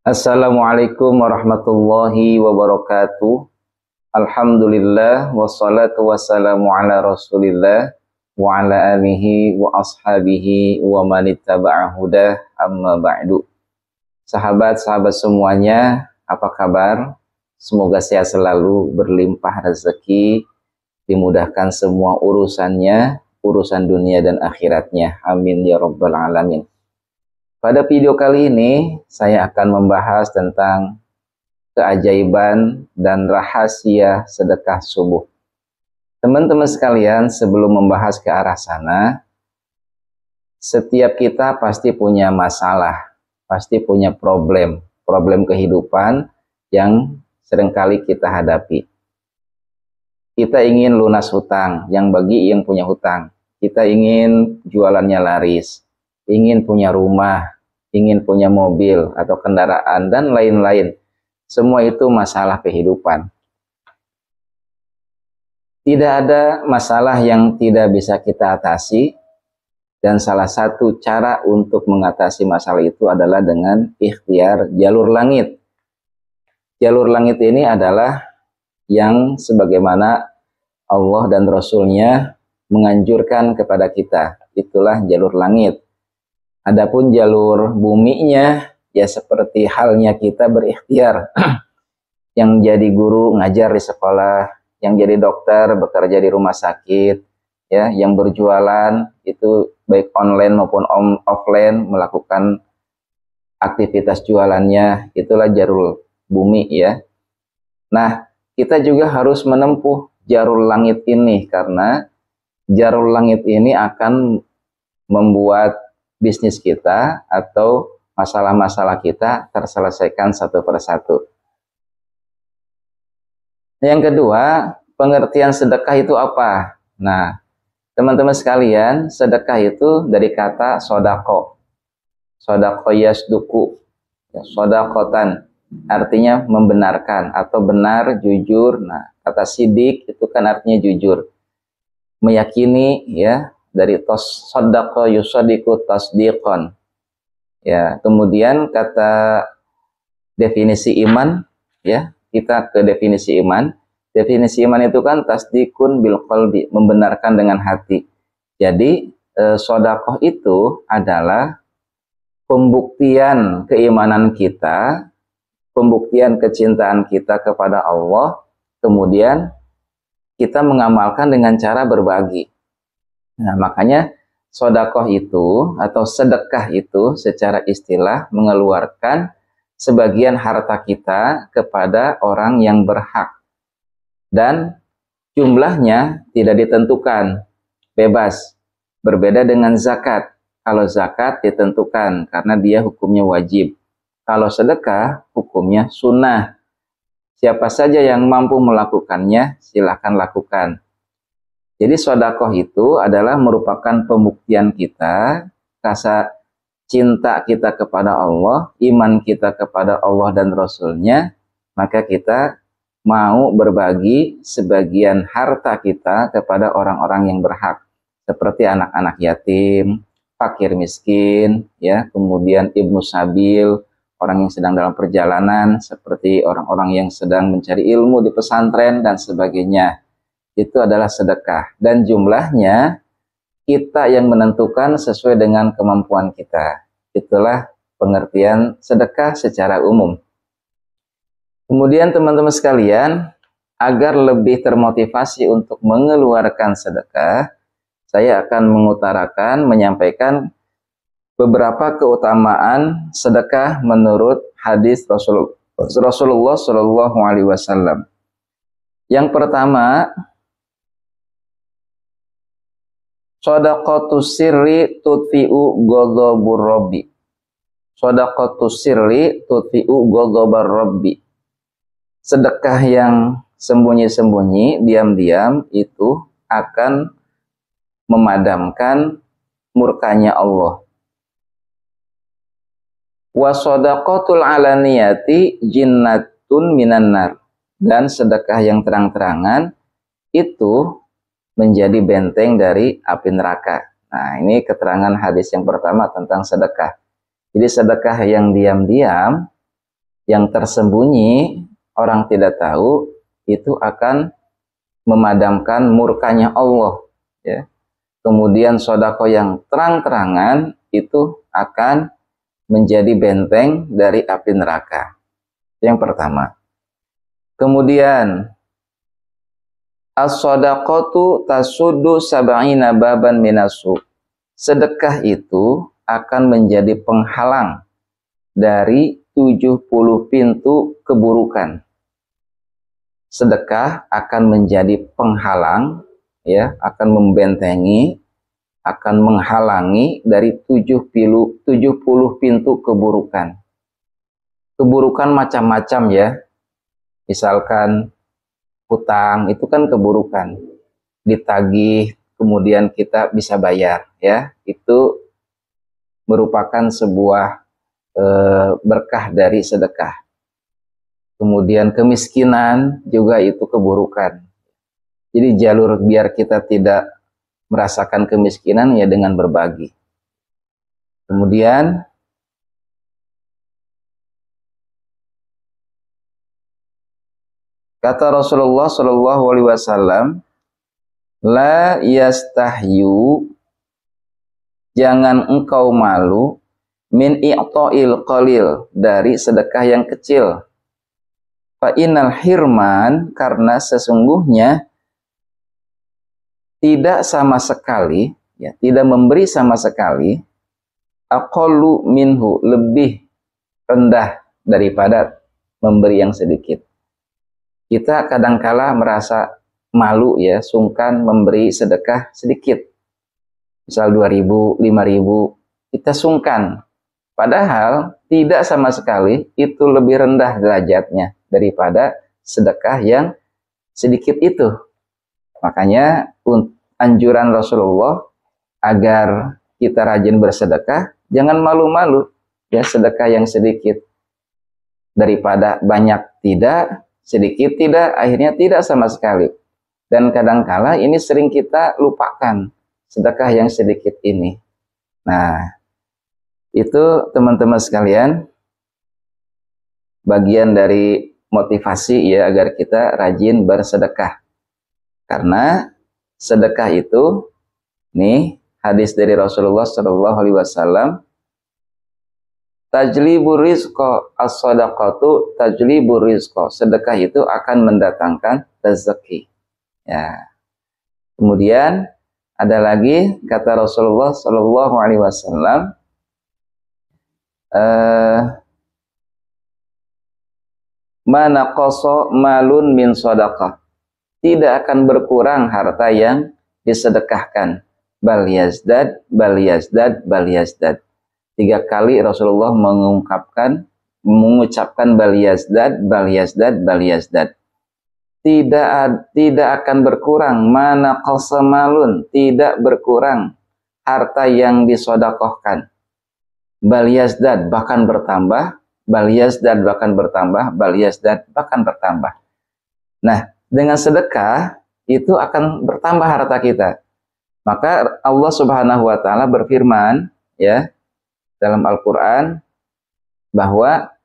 Assalamualaikum warahmatullahi wabarakatuh. Alhamdulillah wassalatu wassalamu ala Rasulillah wa ala alihi wa ashabihi wa manittaba'a hudah amma ba'du. Sahabat-sahabat semuanya, apa kabar? Semoga sehat selalu, berlimpah rezeki, dimudahkan semua urusannya, urusan dunia dan akhiratnya. Amin ya rabbal alamin. Pada video kali ini, saya akan membahas tentang keajaiban dan rahasia sedekah subuh. Teman-teman sekalian, sebelum membahas ke arah sana, setiap kita pasti punya masalah, pasti punya problem kehidupan yang seringkali kita hadapi. Kita ingin lunas hutang, yang bagi yang punya hutang. Kita ingin jualannya laris, ingin punya rumah, ingin punya mobil atau kendaraan, dan lain-lain. Semua itu masalah kehidupan. Tidak ada masalah yang tidak bisa kita atasi, dan salah satu cara untuk mengatasi masalah itu adalah dengan ikhtiar jalur langit. Jalur langit ini adalah yang sebagaimana Allah dan Rasul-Nya menganjurkan kepada kita. Itulah jalur langit. Adapun jalur buminya, ya seperti halnya kita berikhtiar. Yang jadi guru ngajar di sekolah, yang jadi dokter bekerja di rumah sakit, ya, yang berjualan itu baik online maupun offline melakukan aktivitas jualannya, itulah jalur bumi ya. Nah, kita juga harus menempuh jalur langit ini karena jalur langit ini akan membuat bisnis kita atau masalah-masalah kita terselesaikan satu persatu. Yang kedua, pengertian sedekah itu apa? Nah, teman-teman sekalian, sedekah itu dari kata sodako. Sodako yasduku, sodakotan, artinya membenarkan atau benar, jujur. Nah, kata sidik itu kan artinya jujur, meyakini ya. Dari sodako yusodiku tasdiqon. Ya, kemudian kata definisi iman, ya, kita ke definisi iman. Definisi iman itu kan tasdikun bil qalbi, membenarkan dengan hati. Jadi sodakoh itu adalah pembuktian keimanan kita, pembuktian kecintaan kita kepada Allah, kemudian kita mengamalkan dengan cara berbagi. Nah, makanya sodakoh itu atau sedekah itu secara istilah mengeluarkan sebagian harta kita kepada orang yang berhak. Dan jumlahnya tidak ditentukan, bebas. Berbeda dengan zakat. Kalau zakat ditentukan karena dia hukumnya wajib. Kalau sedekah hukumnya sunnah. Siapa saja yang mampu melakukannya, silakan lakukan. Jadi sodakoh itu adalah merupakan pembuktian kita, rasa cinta kita kepada Allah, iman kita kepada Allah dan Rasul-Nya, maka kita mau berbagi sebagian harta kita kepada orang-orang yang berhak, seperti anak-anak yatim, fakir miskin, ya, kemudian ibnu sabil, orang yang sedang dalam perjalanan, seperti orang-orang yang sedang mencari ilmu di pesantren dan sebagainya. Itu adalah sedekah, dan jumlahnya kita yang menentukan sesuai dengan kemampuan kita. Itulah pengertian sedekah secara umum. Kemudian teman-teman sekalian, agar lebih termotivasi untuk mengeluarkan sedekah, saya akan menyampaikan beberapa keutamaan sedekah menurut hadis Rasulullah Shallallahu Alaihi Wasallam. Yang pertama, shadaqatus sirri tudfi'u ghadabur rabbi. Shadaqatus sirri tudfi'u ghadabar rabbi. Sedekah yang sembunyi-sembunyi, diam-diam itu akan memadamkan murkanya Allah. Wa shadaqatul alaniyati jinnatun minan nar. Dan sedekah yang terang-terangan itu menjadi benteng dari api neraka. Nah, ini keterangan hadis yang pertama tentang sedekah. Jadi sedekah yang diam-diam yang tersembunyi, orang tidak tahu, itu akan memadamkan murkanya Allah. Ya. Kemudian sedekah yang terang-terangan itu akan menjadi benteng dari api neraka. Yang pertama. Kemudian as-shadaqatu tasuddu sab'ina baban minasu. Sedekah itu akan menjadi penghalang dari 70 pintu keburukan. Sedekah akan menjadi penghalang, ya, akan membentengi, akan menghalangi dari 70 pintu keburukan. Keburukan macam-macam ya. Misalkan hutang itu kan keburukan. Ditagih kemudian kita bisa bayar ya. Itu merupakan sebuah berkah dari sedekah. Kemudian kemiskinan juga itu keburukan. Jadi jalur biar kita tidak merasakan kemiskinan ya dengan berbagi. Kemudian kata Rasulullah Shallallahu Alaihi Wasallam, la yastahyu, jangan engkau malu, min i'ta'il qalil, dari sedekah yang kecil. Fa innal hirman, karena sesungguhnya tidak sama sekali, ya, tidak memberi sama sekali, aqallu minhu, lebih rendah daripada memberi yang sedikit. Kita kadangkala merasa malu ya, sungkan memberi sedekah sedikit. Misal 2.000, 5.000, kita sungkan. Padahal tidak sama sekali itu lebih rendah derajatnya daripada sedekah yang sedikit itu. Makanya anjuran Rasulullah agar kita rajin bersedekah, jangan malu-malu ya, sedekah yang sedikit. Daripada banyak tidak, sedikit tidak, akhirnya tidak sama sekali. Dan kadangkala ini sering kita lupakan, sedekah yang sedikit ini. Nah, itu teman-teman sekalian, bagian dari motivasi ya agar kita rajin bersedekah. Karena sedekah itu, nih hadis dari Rasulullah Shallallahu Alaihi Wasallam, tajlibur rizqa, as-shadaqatu tajlibur rizqa. Sedekah itu akan mendatangkan rezeki. Ya. Kemudian ada lagi kata Rasulullah Shallallahu Alaihi Wasallam, mana qaso malun min shadaqah, tidak akan berkurang harta yang disedekahkan. Bal yazdad, bal yazdad, bal yazdad. 3 kali Rasulullah mengucapkan bal yazdad, bal yazdad, bal yazdad. Tidak akan berkurang, mana qasamalun, tidak berkurang harta yang disedekahkan. Bal yazdad, bahkan bertambah, bal yazdad, bahkan bertambah, bal yazdad, bahkan bertambah. Nah, dengan sedekah itu akan bertambah harta kita. Maka Allah Subhanahu wa taala berfirman ya dalam Al-Qur'an bahwa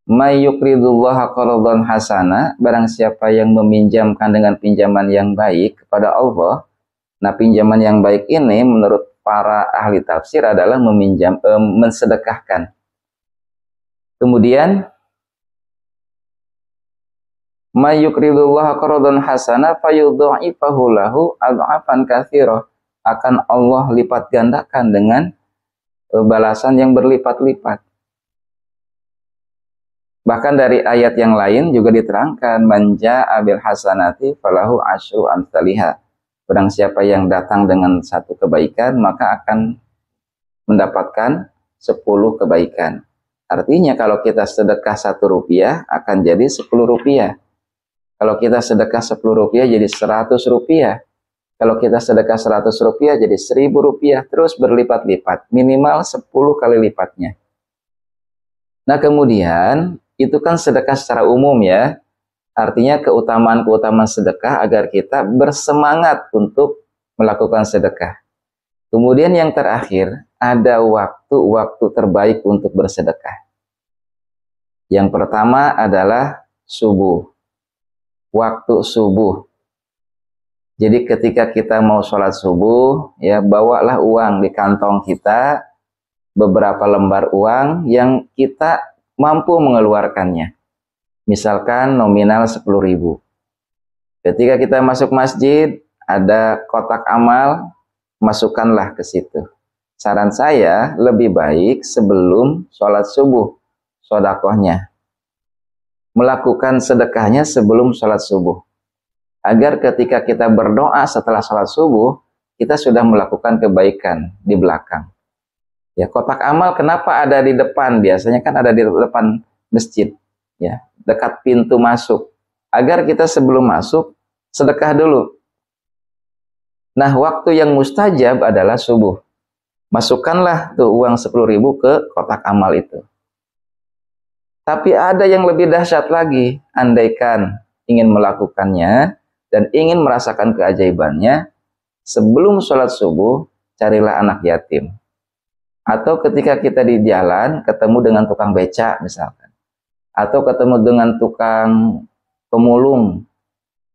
may yuqridullaha qardan hasana, barang siapa yang meminjamkan dengan pinjaman yang baik kepada Allah. Nah, pinjaman yang baik ini menurut para ahli tafsir adalah mensedekahkan. Kemudian may yuqridullaha qardan hasana fayudha'ifahu lahu adhafan katsira, akan Allah lipat gandakan dengan balasan yang berlipat-lipat. Bahkan dari ayat yang lain juga diterangkan, manja abil hasanati falahu asyru amsalihha. Barang siapa yang datang dengan satu kebaikan, maka akan mendapatkan 10 kebaikan. Artinya kalau kita sedekah 1 rupiah akan jadi 10 rupiah. Kalau kita sedekah 10 rupiah jadi 100 rupiah. Kalau kita sedekah 100 rupiah jadi 1000 rupiah. Terus berlipat-lipat. Minimal 10 kali lipatnya. Nah kemudian itu kan sedekah secara umum ya. Artinya keutamaan-keutamaan sedekah agar kita bersemangat untuk melakukan sedekah. Kemudian yang terakhir, ada waktu-waktu terbaik untuk bersedekah. Yang pertama adalah subuh, waktu subuh. Jadi ketika kita mau sholat subuh, ya bawalah uang di kantong kita, beberapa lembar uang yang kita mampu mengeluarkannya. Misalkan nominal 10.000. Ketika kita masuk masjid, ada kotak amal, masukkanlah ke situ. Saran saya lebih baik sebelum sholat subuh, sodakohnya. Melakukan sedekahnya sebelum sholat subuh. Agar ketika kita berdoa setelah sholat subuh, kita sudah melakukan kebaikan di belakang. Ya, kotak amal kenapa ada di depan? Biasanya kan ada di depan masjid, ya, dekat pintu masuk. Agar kita sebelum masuk, sedekah dulu. Nah, waktu yang mustajab adalah subuh. Masukkanlah tuh uang 10.000 ke kotak amal itu. Tapi ada yang lebih dahsyat lagi. Andaikan ingin melakukannya dan ingin merasakan keajaibannya, sebelum sholat subuh, carilah anak yatim. Atau ketika kita di jalan, ketemu dengan tukang beca misalkan. Atau ketemu dengan tukang pemulung,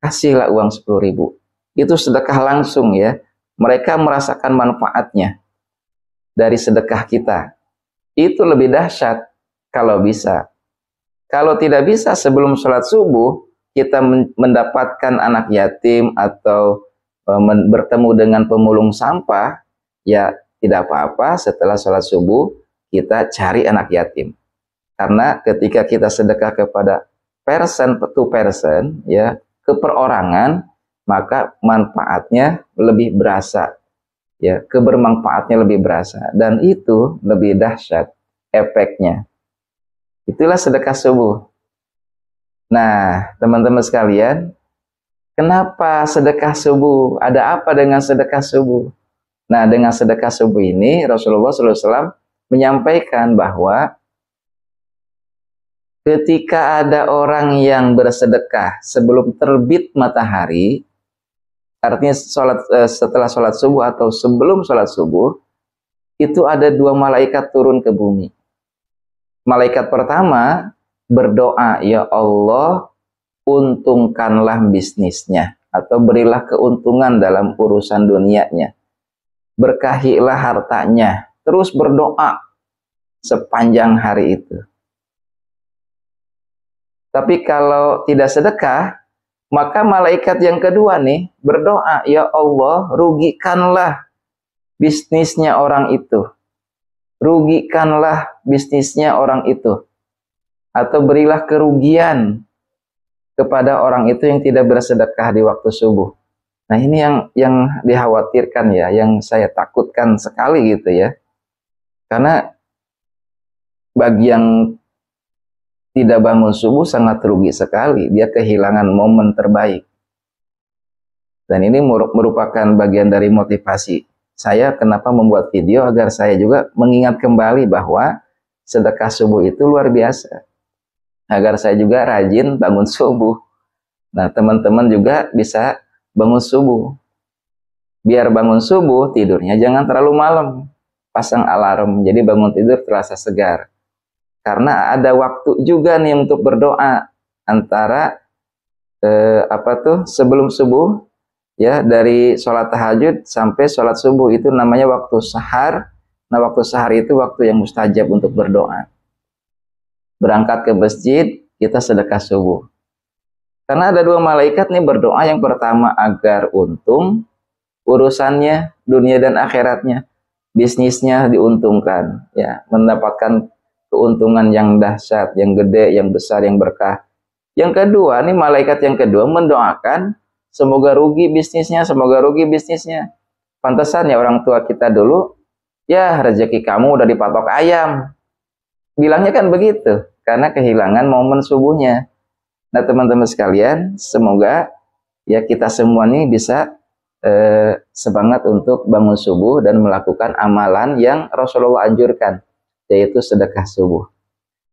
kasihlah uang 10.000. Itu sedekah langsung ya. Mereka merasakan manfaatnya dari sedekah kita. Itu lebih dahsyat kalau bisa. Kalau tidak bisa sebelum sholat subuh, kita mendapatkan anak yatim atau bertemu dengan pemulung sampah, ya tidak apa-apa setelah sholat subuh kita cari anak yatim. Karena ketika kita sedekah kepada person to person, ya keperorangan, maka manfaatnya lebih berasa, ya kebermanfaatnya lebih berasa, dan itu lebih dahsyat efeknya. Itulah sedekah subuh. Nah, teman-teman sekalian, kenapa sedekah subuh? Ada apa dengan sedekah subuh? Nah, dengan sedekah subuh ini Rasulullah SAW menyampaikan bahwa ketika ada orang yang bersedekah sebelum terbit matahari, artinya setelah sholat subuh atau sebelum sholat subuh, itu ada 2 malaikat turun ke bumi. Malaikat pertama berdoa, ya Allah, untungkanlah bisnisnya, atau berilah keuntungan dalam urusan dunianya. Berkahilah hartanya. Terus berdoa sepanjang hari itu. Tapi kalau tidak sedekah, maka malaikat yang kedua nih berdoa, ya Allah, rugikanlah bisnisnya orang itu. Rugikanlah bisnisnya orang itu. Atau berilah kerugian kepada orang itu yang tidak bersedekah di waktu subuh. Nah, ini yang dikhawatirkan ya, yang saya takutkan sekali gitu ya. Karena bagi yang tidak bangun subuh sangat rugi sekali. Dia kehilangan momen terbaik. Dan ini merupakan bagian dari motivasi saya kenapa membuat video, agar saya juga mengingat kembali bahwa sedekah subuh itu luar biasa. Agar saya juga rajin bangun subuh. Nah, teman-teman juga bisa bangun subuh. Biar bangun subuh, tidurnya jangan terlalu malam. Pasang alarm, jadi bangun tidur terasa segar. Karena ada waktu juga nih untuk berdoa. Antara sebelum subuh, ya, dari sholat tahajud sampai sholat subuh, itu namanya waktu sahar. Nah, waktu sahar itu waktu yang mustajab untuk berdoa. Berangkat ke masjid, kita sedekah subuh. Karena ada 2 malaikat nih berdoa. Yang pertama agar untung urusannya, dunia dan akhiratnya, bisnisnya diuntungkan, ya, mendapatkan keuntungan yang dahsyat, yang gede, yang besar, yang berkah. Yang kedua nih, malaikat yang kedua mendoakan semoga rugi bisnisnya, semoga rugi bisnisnya. Pantesan ya orang tua kita dulu, ya rezeki kamu udah dipatok ayam. Bilangnya kan begitu, karena kehilangan momen subuhnya. Nah, teman-teman sekalian, semoga ya kita semua nih bisa semangat untuk bangun subuh dan melakukan amalan yang Rasulullah anjurkan, yaitu sedekah subuh.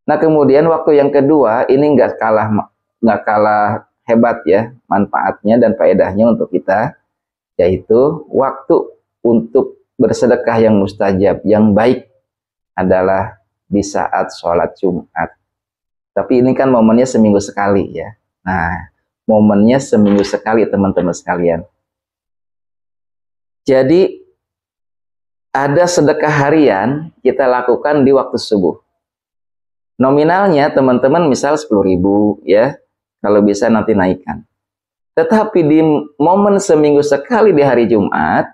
Nah, kemudian waktu yang kedua ini nggak kalah hebat ya manfaatnya dan faedahnya untuk kita, yaitu waktu untuk bersedekah yang mustajab, yang baik adalah di saat sholat Jumat. Tapi ini kan momennya seminggu sekali ya. Nah, momennya seminggu sekali teman-teman sekalian. Jadi ada sedekah harian kita lakukan di waktu subuh. Nominalnya teman-teman misal 10.000 ya. Kalau bisa nanti naikkan. Tetapi di momen seminggu sekali di hari Jumat,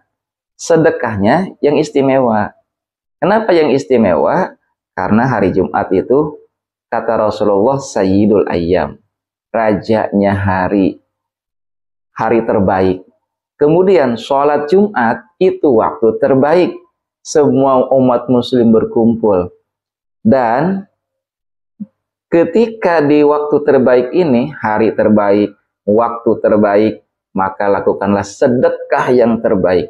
sedekahnya yang istimewa. Kenapa yang istimewa? Karena hari Jumat itu kata Rasulullah Sayyidul Ayyam, rajanya hari terbaik. Kemudian sholat Jumat itu waktu terbaik. Semua umat muslim berkumpul. Dan ketika di waktu terbaik ini, hari terbaik, waktu terbaik, maka lakukanlah sedekah yang terbaik.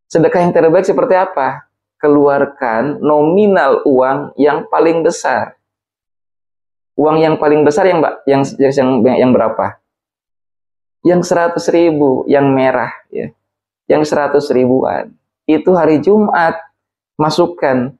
Sedekah yang terbaik seperti apa? Keluarkan nominal uang yang paling besar. Uang yang paling besar yang berapa? Yang 100.000, yang merah ya. Yang 100.000-an. Itu hari Jumat. Masukkan.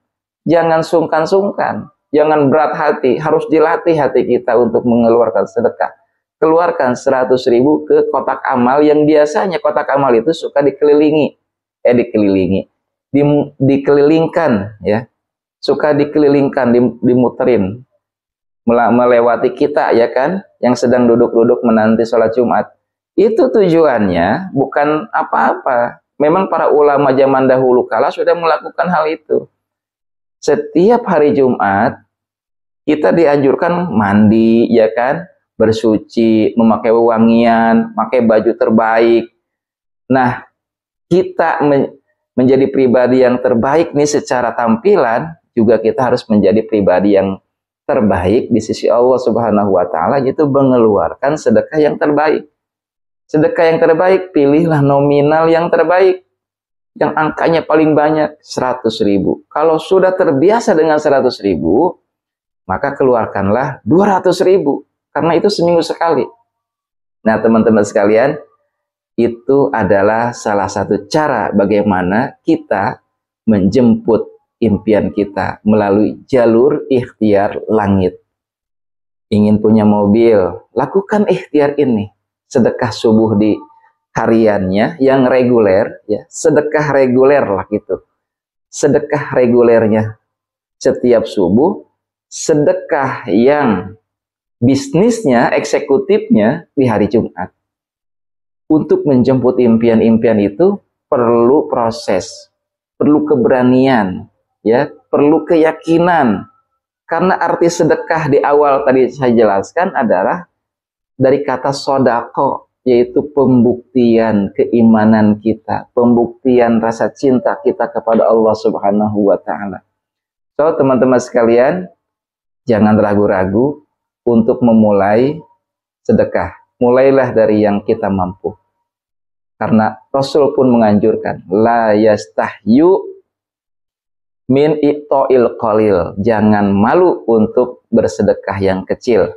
Jangan sungkan-sungkan. Jangan berat hati. Harus dilatih hati kita untuk mengeluarkan sedekah. Keluarkan 100.000 ke kotak amal yang biasanya kotak amal itu suka dikelilingkan ya. Suka dikelilingkan, dimuterin. Melewati kita ya kan, yang sedang duduk-duduk menanti sholat Jumat. Itu tujuannya bukan apa-apa. Memang para ulama zaman dahulu kala sudah melakukan hal itu. Setiap hari Jumat kita dianjurkan mandi ya kan, bersuci, memakai wewangian, pakai baju terbaik. Nah, kita menjadi pribadi yang terbaik nih secara tampilan, juga kita harus menjadi pribadi yang terbaik di sisi Allah Subhanahu wa taala, yaitu mengeluarkan sedekah yang terbaik. Sedekah yang terbaik, pilihlah nominal yang terbaik. Yang angkanya paling banyak 100.000. Kalau sudah terbiasa dengan 100.000, maka keluarkanlah 200.000 karena itu seminggu sekali. Nah, teman-teman sekalian, itu adalah salah satu cara bagaimana kita menjemput impian kita melalui jalur ikhtiar langit. Ingin punya mobil, lakukan ikhtiar ini. Sedekah subuh di hariannya yang reguler, ya, sedekah reguler lah gitu. Sedekah regulernya setiap subuh, sedekah yang bisnisnya, eksekutifnya di hari Jumat. Untuk menjemput impian-impian itu perlu proses, perlu keberanian, ya, perlu keyakinan. Karena arti sedekah di awal tadi saya jelaskan adalah dari kata sodako, yaitu pembuktian keimanan kita, pembuktian rasa cinta kita kepada Allah Subhanahu wa taala. So, teman-teman sekalian, jangan ragu-ragu untuk memulai sedekah. Mulailah dari yang kita mampu. Karena Rasul pun menganjurkan, la yastahyu min i'ta'il qalil. Jangan malu untuk bersedekah yang kecil.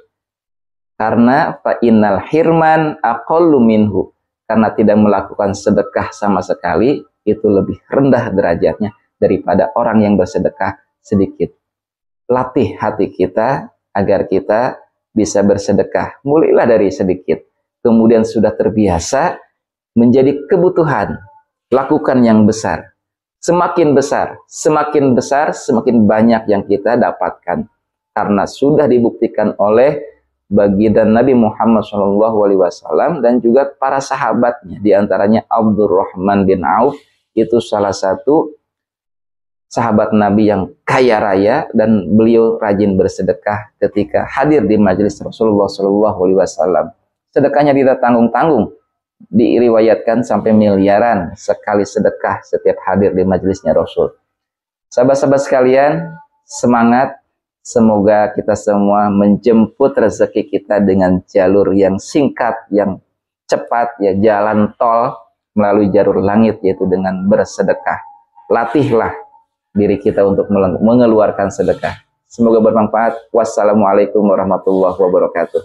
Karena fa innal hirman aqallu minhu. Karena tidak melakukan sedekah sama sekali, itu lebih rendah derajatnya daripada orang yang bersedekah sedikit. Latih hati kita agar kita bisa bersedekah. Mulailah dari sedikit. Kemudian sudah terbiasa menjadi kebutuhan. Lakukan yang besar. Semakin besar, semakin banyak yang kita dapatkan. Karena sudah dibuktikan oleh baginda Nabi Muhammad SAW dan juga para sahabatnya. Di antaranya Abdurrahman bin Auf, itu salah satu sahabat Nabi yang kaya raya dan beliau rajin bersedekah ketika hadir di majelis Rasulullah SAW. Sedekahnya tidak tanggung-tanggung, diriwayatkan sampai miliaran sekali sedekah setiap hadir di majelisnya Rasul. Sahabat-sahabat sekalian, semangat. Semoga kita semua menjemput rezeki kita dengan jalur yang singkat, yang cepat, ya, jalan tol melalui jalur langit, yaitu dengan bersedekah. Latihlah diri kita untuk mengeluarkan sedekah. Semoga bermanfaat. Wassalamualaikum warahmatullahi wabarakatuh.